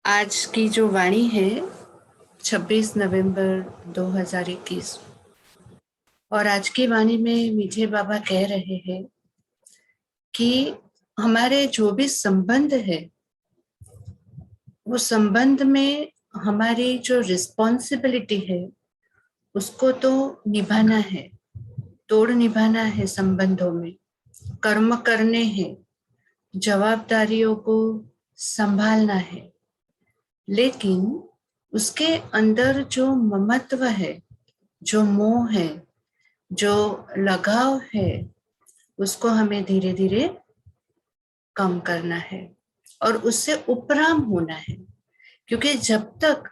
आज की जो वाणी है 26 नवंबर 2021 और आज की वाणी में मीठे बाबा कह रहे हैं कि हमारे जो भी संबंध है वो संबंध में हमारी जो रिस्पॉन्सिबिलिटी है उसको तो निभाना है, तोड़ निभाना है, संबंधों में कर्म करने हैं, जवाबदारियों को संभालना है। लेकिन उसके अंदर जो ममत्व है, जो मोह है, जो लगाव है, उसको हमें धीरे धीरे कम करना है और उससे उपराम होना है। क्योंकि जब तक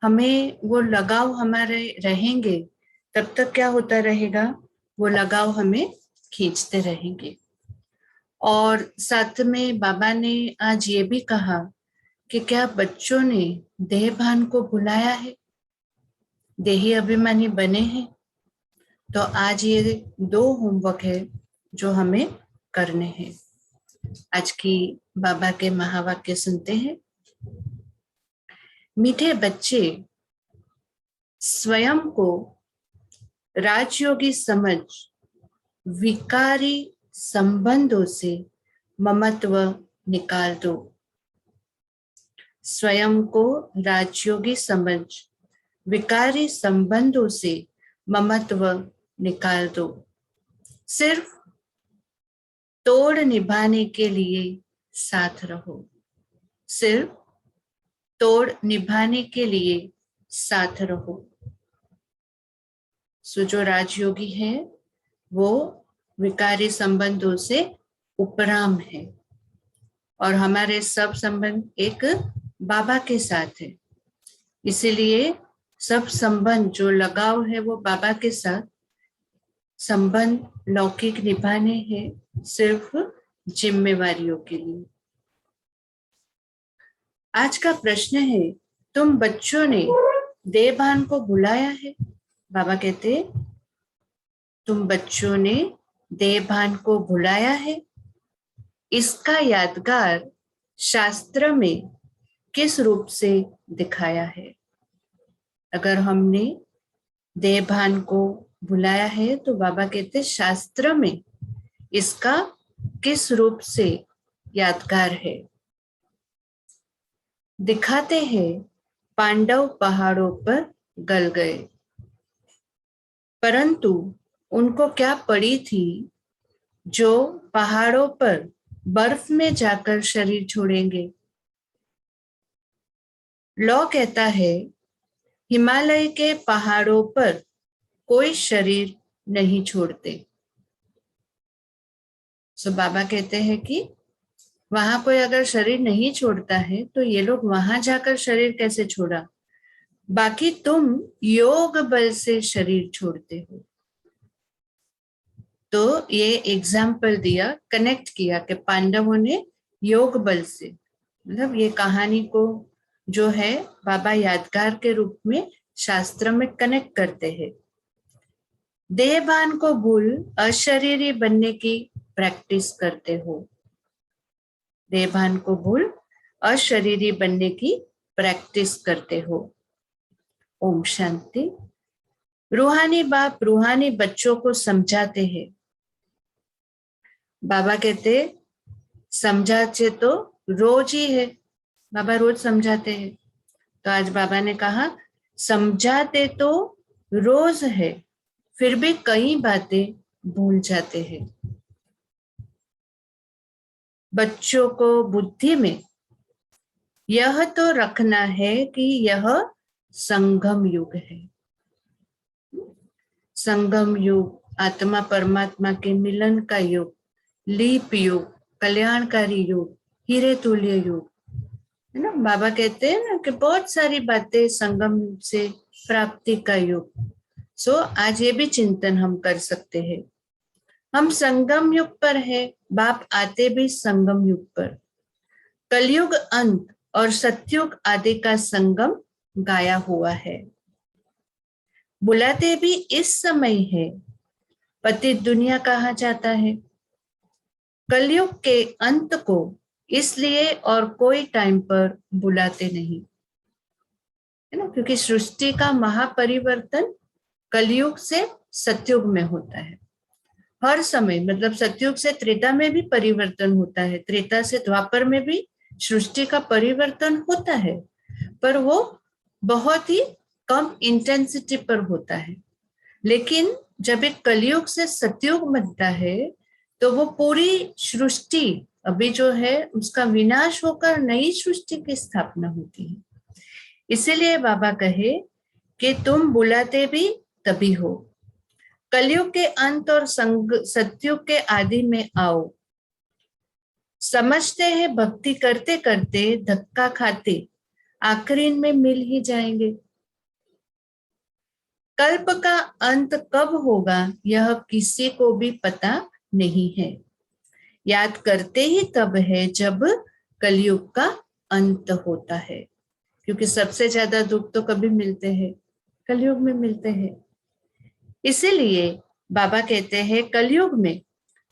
हमें वो लगाव हमारे रहेंगे तब तक क्या होता रहेगा, वो लगाव हमें खींचते रहेंगे। और साथ में बाबा ने आज ये भी कहा कि क्या बच्चों ने देह भान को भुलाया है, देही अभिमानी बने हैं। तो आज ये 2 होमवर्क है जो हमें करने हैं। आज की बाबा के महावाक्य सुनते हैं। मीठे बच्चे स्वयं को राजयोगी समझ विकारी संबंधों से ममत्व निकाल दो। स्वयं को राजयोगी समझ विकारी संबंधों से ममत्व निकाल दो। सिर्फ तोड़ निभाने के लिए साथ रहो, सिर्फ तोड़ निभाने के लिए साथ रहो। सो जो राजयोगी है वो विकारी संबंधों से उपराम है और हमारे सब संबंध एक बाबा के साथ है। इसीलिए सब संबंध जो लगाव है वो बाबा के साथ संबंध लौकिक निभाने हैं, सिर्फ जिम्मेवारियों के लिए। आज का प्रश्न है, तुम बच्चों ने देहभान को भुलाया है? बाबा कहते तुम बच्चों ने देहभान को भुलाया है। इसका यादगार शास्त्र में किस रूप से दिखाया है? अगर हमने देहभान को भुलाया है तो बाबा कहते शास्त्र में इसका किस रूप से यादगार है? दिखाते हैं पांडव पहाड़ों पर गल गए, परंतु उनको क्या पड़ी थी जो पहाड़ों पर बर्फ में जाकर शरीर छोड़ेंगे। लौ कहता है हिमालय के पहाड़ों पर कोई शरीर नहीं छोड़ते। सो बाबा कहते हैं कि वहां कोई अगर शरीर नहीं छोड़ता है तो ये लोग वहां जाकर शरीर कैसे छोड़ा। बाकी तुम योग बल से शरीर छोड़ते हो। तो ये एग्जाम्पल दिया, कनेक्ट किया कि पांडवों ने योग बल से, मतलब ये कहानी को जो है बाबा यादगार के रूप में शास्त्र में कनेक्ट करते हैं। देहभान को भूल अशरीरी बनने की प्रैक्टिस करते हो। देहभान को भूल अशरीरी बनने की प्रैक्टिस करते हो। ओम शांति। रूहानी बाप रूहानी बच्चों को समझाते हैं। बाबा कहते समझाते तो रोज ही है, बाबा रोज समझाते हैं। तो आज बाबा ने कहा समझाते तो रोज है, फिर भी कई बातें भूल जाते हैं। बच्चों को बुद्धि में यह तो रखना है कि यह संगम युग है। संगम युग, आत्मा परमात्मा के मिलन का युग, लीप युग, कल्याणकारी युग, हीरे तुल्य युग है ना। बाबा कहते हैं ना कि बहुत सारी बातें संगम से प्राप्ति का युग। सो आज ये भी चिंतन हम कर सकते हैं। हम संगम युग पर है, बाप आते भी संगम युग पर। कलयुग अंत और सतयुग आदि का संगम गाया हुआ है। बुलाते भी इस समय है, पतित दुनिया कहा जाता है। कलयुग के अंत को इसलिए और कोई टाइम पर बुलाते नहीं, है ना, क्योंकि सृष्टि का महापरिवर्तन कलयुग से सतयुग में होता है। हर समय, मतलब सतयुग से त्रेता में भी परिवर्तन होता है, त्रेता से द्वापर में भी सृष्टि का परिवर्तन होता है, पर वो बहुत ही कम इंटेंसिटी पर होता है। लेकिन जब एक कलयुग से सतयुग बनता है तो वो पूरी सृष्टि अभी जो है उसका विनाश होकर नई सृष्टि की स्थापना होती है। इसीलिए बाबा कहे कि तुम बुलाते भी तभी हो, कलयुग के अंत और सतयुग के आदि में आओ। समझते हैं भक्ति करते करते धक्का खाते आखिरी में मिल ही जाएंगे। कल्प का अंत कब होगा यह किसी को भी पता नहीं है। याद करते ही तब है जब कलयुग का अंत होता है, क्योंकि सबसे ज्यादा दुख तो कभी मिलते हैं, कलयुग में मिलते हैं। इसीलिए बाबा कहते हैं कलयुग में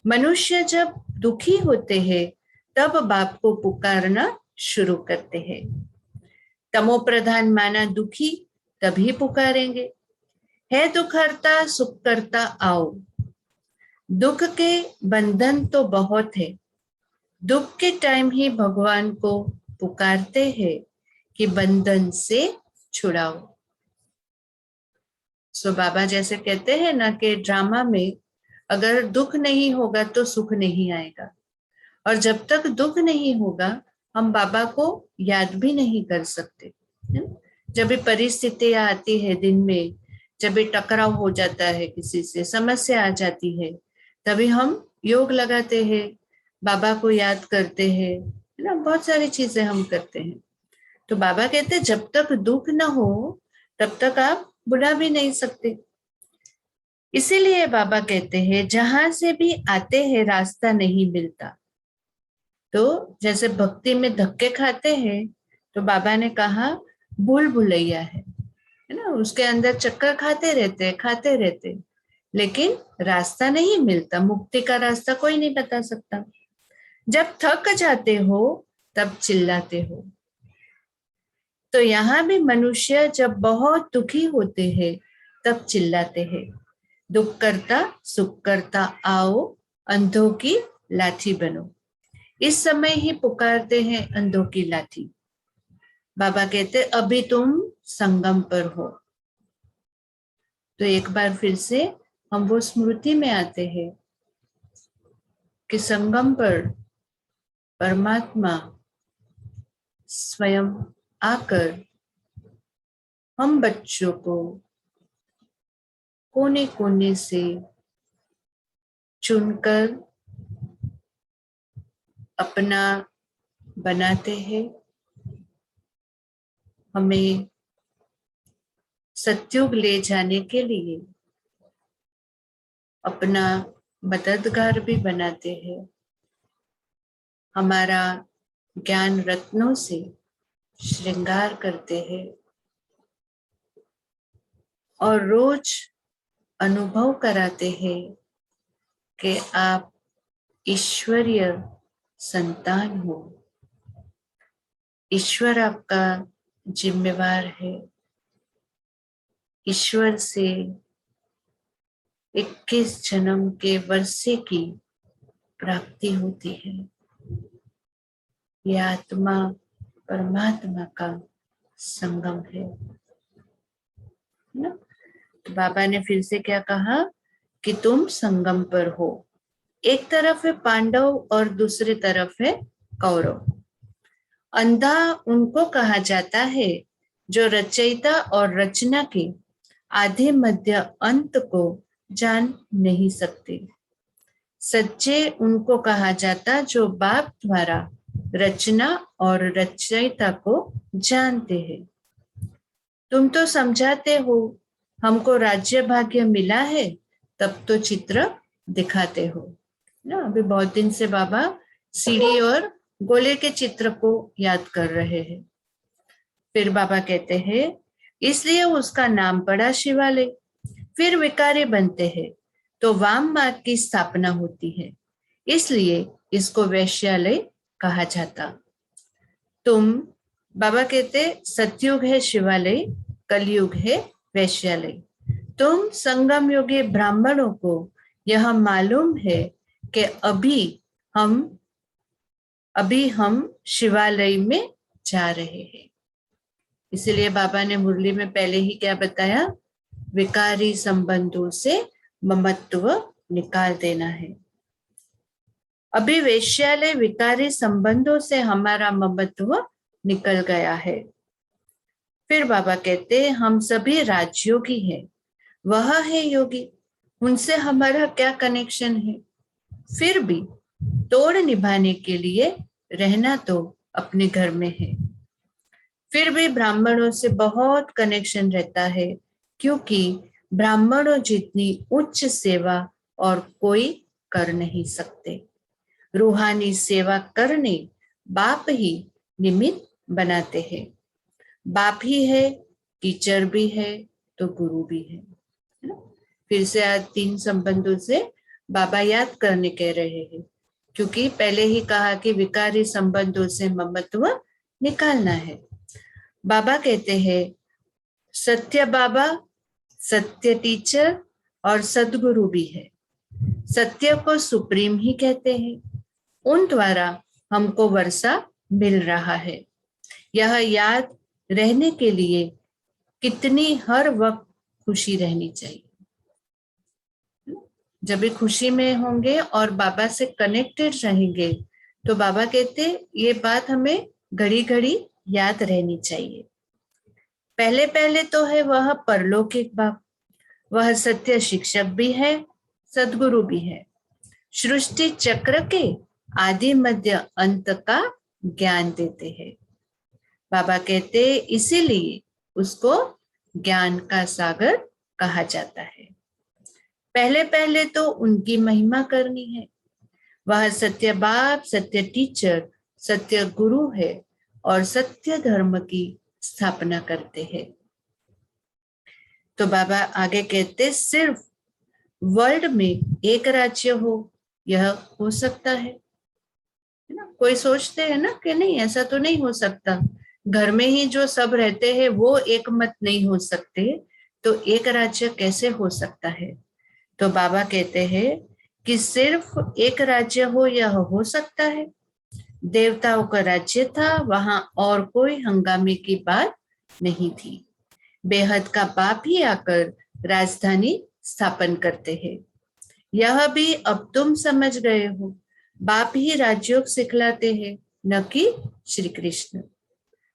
मनुष्य जब दुखी होते हैं तब बाप को पुकारना शुरू करते हैं। तमो प्रधान माना दुखी तभी पुकारेंगे, है दुख हरता सुख करता आओ। दुख के बंधन तो बहुत है, दुख के टाइम ही भगवान को पुकारते हैं कि बंधन से छुड़ाओ। सो बाबा जैसे कहते हैं ना कि ड्रामा में अगर दुख नहीं होगा तो सुख नहीं आएगा, और जब तक दुख नहीं होगा हम बाबा को याद भी नहीं कर सकते। जब भी परिस्थितियां आती है दिन में, जब भी टकराव हो जाता है, किसी से समस्या आ जाती है, तभी हम योग लगाते हैं, बाबा को याद करते हैं, है ना, बहुत सारी चीजें हम करते हैं। तो बाबा कहते हैं जब तक दुख ना हो तब तक आप बुला भी नहीं सकते। इसीलिए बाबा कहते हैं जहां से भी आते हैं रास्ता नहीं मिलता। तो जैसे भक्ति में धक्के खाते हैं, तो बाबा ने कहा भूल भुलैया है ना, उसके अंदर चक्कर खाते रहते, लेकिन रास्ता नहीं मिलता, मुक्ति का रास्ता कोई नहीं बता सकता। जब थक जाते हो तब चिल्लाते हो। तो यहाँ भी मनुष्य जब बहुत दुखी होते हैं तब चिल्लाते हैं, दुख करता सुख करता आओ, अंधों की लाठी बनो। इस समय ही पुकारते हैं अंधों की लाठी। बाबा कहते अभी तुम संगम पर हो। तो एक बार फिर से हम वो स्मृति में आते हैं कि संगम पर परमात्मा स्वयं आकर हम बच्चों को कोने कोने से चुनकर अपना बनाते हैं, हमें सतयुग ले जाने के लिए अपना मददगार भी बनाते हैं, हमारा ज्ञान रत्नों से श्रृंगार करते हैं और रोज अनुभव कराते हैं कि आप ईश्वरीय संतान हो, ईश्वर आपका जिम्मेवार है। ईश्वर से 21 जन्म के वर्षे की प्राप्ति होती है। यह आत्मा परमात्मा का संगम है ना। तो बाबा ने फिर से क्या कहा कि तुम संगम पर हो। एक तरफ है पांडव और दूसरी तरफ है कौरव। अंधा उनको कहा जाता है जो रचयिता और रचना के आधे मध्य अंत को जान नहीं सकते। सच्चे उनको कहा जाता जो बाप द्वारा रचना और रचयिता को जानते हैं। तुम तो समझाते हो हमको राज्य भाग्य मिला है, तब तो चित्र दिखाते हो ना। अभी बहुत दिन से बाबा सीढ़ी और गोले के चित्र को याद कर रहे हैं। फिर बाबा कहते हैं इसलिए उसका नाम पड़ा शिवालय। फिर विकारे बनते हैं तो वाम मार्ग की स्थापना होती है, इसलिए इसको वैश्यालय कहा जाता। तुम, बाबा कहते, सतयुग है शिवालय, कलयुग है वैश्यालय। तुम संगम योगी ब्राह्मणों को यह मालूम है कि अभी हम शिवालय में जा रहे हैं। इसलिए बाबा ने मुरली में पहले ही क्या बताया, विकारी संबंधों से ममत्व निकाल देना है। अभी वैश्यालय विकारी संबंधों से हमारा ममत्व निकल गया है। फिर बाबा कहते हैं हम सभी राजयोगी हैं, वह है योगी, उनसे हमारा क्या कनेक्शन है। फिर भी तोड़ निभाने के लिए रहना तो अपने घर में है। फिर भी ब्राह्मणों से बहुत कनेक्शन रहता है, क्योंकि ब्राह्मणों जितनी उच्च सेवा और कोई कर नहीं सकते। रूहानी सेवा करने बाप ही निमित्त बनाते हैं। बाप ही है, टीचर भी है, तो गुरु भी है ना। फिर से आज 3 संबंधों से बाबा याद करने कह रहे हैं, क्योंकि पहले ही कहा कि विकारी संबंधों से ममत्व निकालना है। बाबा कहते हैं सत्य बाबा, सत्य टीचर और सदगुरु भी है। सत्य को सुप्रीम ही कहते हैं, उन द्वारा हमको वर्षा मिल रहा है। यह याद रहने के लिए कितनी हर वक्त खुशी रहनी चाहिए। जब भी खुशी में होंगे और बाबा से कनेक्टेड रहेंगे, तो बाबा कहते ये बात हमें घड़ी घड़ी याद रहनी चाहिए। पहले पहले तो है वह परलौकिक बाप, वह सत्य शिक्षक भी है, सदगुरु भी है। सृष्टि चक्र के आदि मध्य अंत का ज्ञान देते हैं। बाबा कहते इसीलिए उसको ज्ञान का सागर कहा जाता है। पहले पहले तो उनकी महिमा करनी है। वह सत्य बाप, सत्य टीचर, सत्य गुरु है और सत्य धर्म की स्थापना करते हैं। तो बाबा आगे कहते सिर्फ वर्ल्ड में एक राज्य हो, यह हो सकता है ना। कोई सोचते हैं ना कि नहीं, ऐसा तो नहीं हो सकता, घर में ही जो सब रहते हैं वो एक मत नहीं हो सकते, तो एक राज्य कैसे हो सकता है। तो बाबा कहते हैं कि सिर्फ एक राज्य हो, यह हो सकता है। देवताओं का राज्य था, वहां और कोई हंगामे की बात नहीं थी। बेहद का बाप ही आकर राजधानी स्थापन करते हैं। यह भी अब तुम समझ गए हो, बाप ही राजयोग सिखलाते हैं, न कि श्री कृष्ण।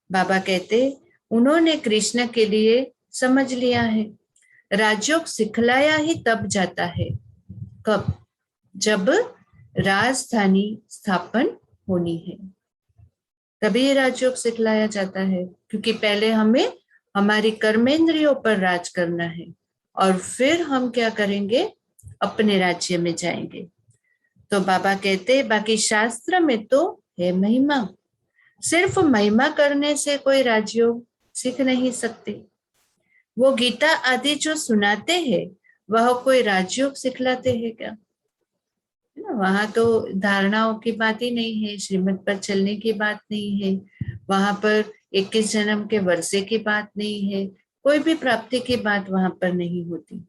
बाबा कहते उन्होंने कृष्ण के लिए समझ लिया है। राजयोग सिखलाया ही तब जाता है, कब, जब राजधानी स्थापन होनी है, तभी राजयोग सिखलाया जाता है। क्योंकि पहले हमें हमारी कर्मेंद्रियों पर राज करना है और फिर हम क्या करेंगे, अपने राज्य में जाएंगे। तो बाबा कहते बाकी शास्त्र में तो है महिमा, सिर्फ महिमा करने से कोई राजयोग सीख नहीं सकते। वो गीता आदि जो सुनाते हैं वह कोई राजयोग सिखलाते हैं क्या? वहां तो धारणाओं की बात ही नहीं है, श्रीमत पर चलने की बात नहीं है, वहां पर 21 जन्म के वर्षे की बात नहीं है, कोई भी प्राप्ति की बात वहां पर नहीं होती।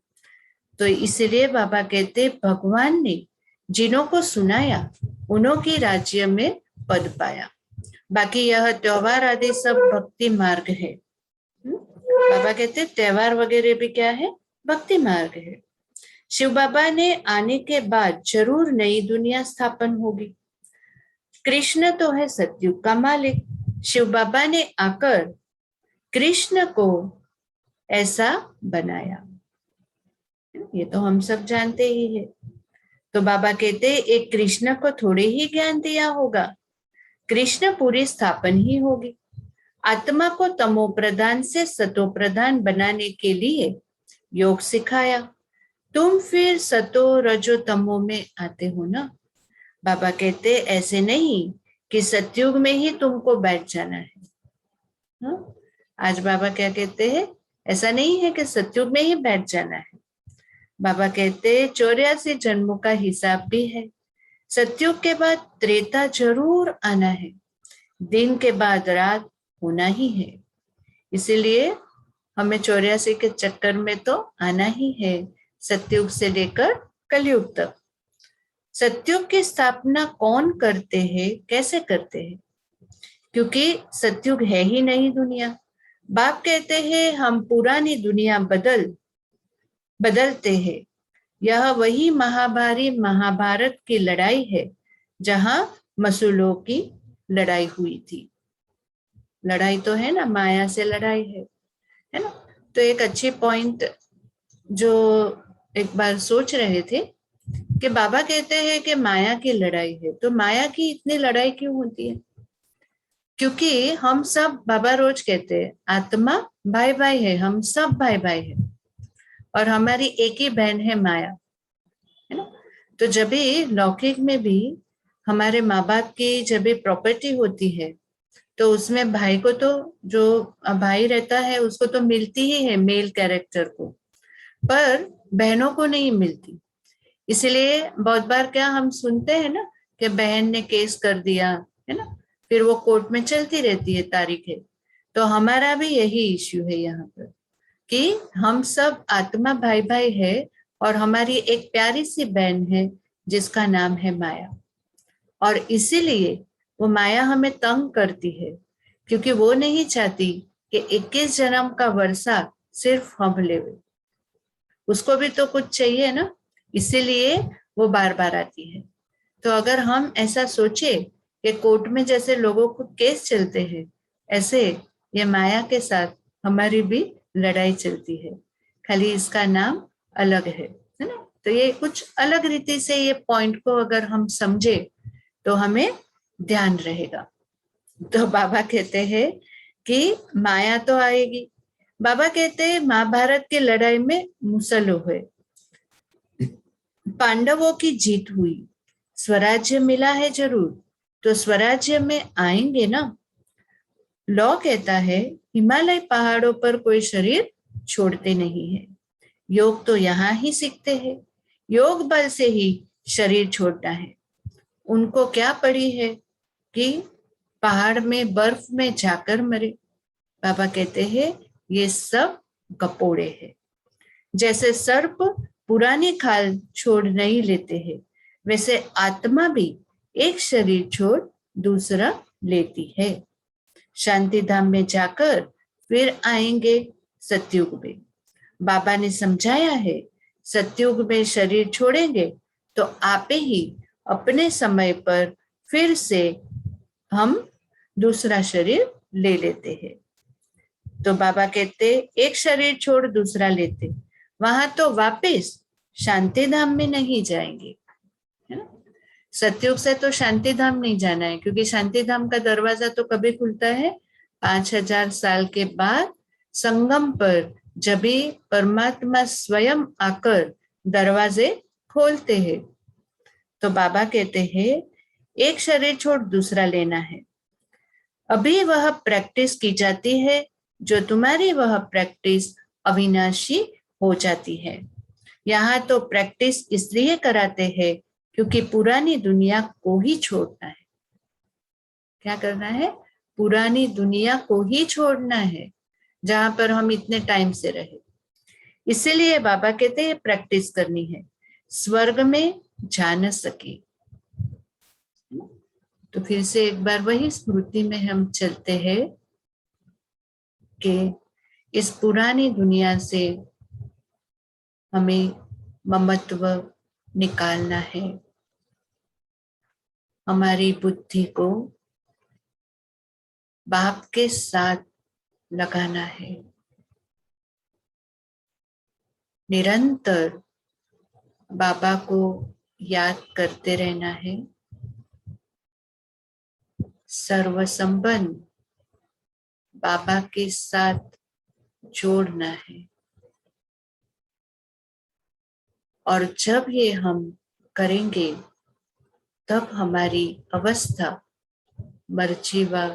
तो इसलिए बाबा कहते भगवान ने जिन्हों को सुनाया उन्हों की राज्य में पद पाया। बाकी यह त्योहार आदि सब भक्ति मार्ग है। बाबा कहते त्योहार वगैरह भी क्या है, भक्ति मार्ग है। शिव बाबा ने आने के बाद जरूर नई दुनिया स्थापन होगी। कृष्ण तो है सतयुग का मालिक, शिव बाबा ने आकर कृष्ण को ऐसा बनाया, ये तो हम सब जानते ही है। तो बाबा कहते एक कृष्ण को थोड़े ही ज्ञान दिया होगा, कृष्ण पूरी स्थापन ही होगी। आत्मा को तमो प्रधान से सतो प्रधान बनाने के लिए योग सिखाया, तुम फिर सतो रजो तमो में आते हो ना। बाबा कहते ऐसे नहीं कि सतयुग में ही तुमको बैठ जाना है। हाँ? आज बाबा क्या कहते हैं, ऐसा नहीं है कि सतयुग में ही बैठ जाना है। बाबा कहते 84 जन्मों का हिसाब भी है, सतयुग के बाद त्रेता जरूर आना है, दिन के बाद रात होना ही है। इसीलिए हमें 84 के चक्कर में तो आना ही है, सतयुग से लेकर कलयुग तक। सतयुग की स्थापना कौन करते हैं, कैसे करते हैं? क्योंकि सतयुग है ही नहीं दुनिया। बाप कहते हैं हम पुरानी दुनिया बदलते हैं। यह वही महाभारत की लड़ाई है जहां मसूलों की लड़ाई हुई थी। लड़ाई तो है ना, माया से लड़ाई है ना। तो एक अच्छी पॉइंट जो एक बार सोच रहे थे कि बाबा कहते हैं कि माया की लड़ाई है, तो माया की इतनी लड़ाई क्यों होती है? क्योंकि हम सब, बाबा रोज कहते हैं, आत्मा भाई भाई है, हम सब भाई भाई है, और हमारी एक ही बहन है माया, है ना। तो जब भी लौकिक में भी हमारे माँ बाप की जब भी प्रॉपर्टी होती है, तो उसमें भाई को तो, जो भाई रहता है उसको तो मिलती ही है, मेल कैरेक्टर को, पर बहनों को नहीं मिलती। इसलिए बहुत बार क्या हम सुनते हैं ना कि बहन ने केस कर दिया, है ना, फिर वो कोर्ट में चलती रहती है तारीखें। तो हमारा भी यही इश्यू है यहाँ पर कि हम सब आत्मा भाई भाई है, और हमारी एक प्यारी सी बहन है जिसका नाम है माया। और इसीलिए वो माया हमें तंग करती है, क्योंकि वो नहीं चाहती कि 21 जन्म का वर्षा सिर्फ हम ले। उसको भी तो कुछ चाहिए ना, इसीलिए वो बार बार आती है। तो अगर हम ऐसा सोचे कि कोर्ट में जैसे लोगों को केस चलते हैं, ऐसे ये माया के साथ हमारी भी लड़ाई चलती है, खाली इसका नाम अलग है ना। तो ये कुछ अलग रीति से ये पॉइंट को अगर हम समझे तो हमें ध्यान रहेगा। तो बाबा कहते हैं कि माया तो आएगी। बाबा कहते हैं महाभारत की लड़ाई में मुसलो हुए, पांडवों की जीत हुई, स्वराज्य मिला है जरूर, तो स्वराज्य में आएंगे ना। लॉ कहता है हिमालय पहाड़ों पर कोई शरीर छोड़ते नहीं है, योग तो यहाँ ही सीखते हैं, योग बल से ही शरीर छोड़ना है। उनको क्या पड़ी है कि पहाड़ में बर्फ में जाकर मरे। बाबा कहते हैं ये सब गपोड़े हैं। जैसे सर्प पुरानी खाल छोड़ नहीं लेते हैं, वैसे आत्मा भी एक शरीर छोड़ दूसरा लेती है। शांति धाम में जाकर फिर आएंगे सतयुग में। बाबा ने समझाया है सतयुग में शरीर छोड़ेंगे तो आपे ही अपने समय पर फिर से हम दूसरा शरीर ले लेते हैं। तो बाबा कहते एक शरीर छोड़ दूसरा लेते, वहां तो वापस शांति धाम में नहीं जाएंगे, है ना। सतयुग से तो शांति धाम नहीं जाना है, क्योंकि शांति धाम का दरवाजा तो कभी खुलता है 5000 साल के बाद, संगम पर, जब भी परमात्मा स्वयं आकर दरवाजे खोलते हैं। तो बाबा कहते हैं एक शरीर छोड़ दूसरा लेना है। अभी वह प्रैक्टिस की जाती है, जो तुम्हारी वह प्रैक्टिस अविनाशी हो जाती है। यहाँ तो प्रैक्टिस इसलिए कराते हैं क्योंकि पुरानी दुनिया को ही छोड़ना है। क्या करना है? पुरानी दुनिया को ही छोड़ना है, जहां पर हम इतने टाइम से रहे। इसीलिए बाबा कहते हैं प्रैक्टिस करनी है, स्वर्ग में जा न सके। तो फिर से एक बार वही स्मृति में हम चलते हैं कि इस पुरानी दुनिया से हमें ममत्व निकालना है, हमारी बुद्धि को बाप के साथ लगाना है, निरंतर बाबा को याद करते रहना है, सर्व संबंध बाबा के साथ जोड़ना है। और जब ये हम करेंगे तब हमारी अवस्था मर्जी व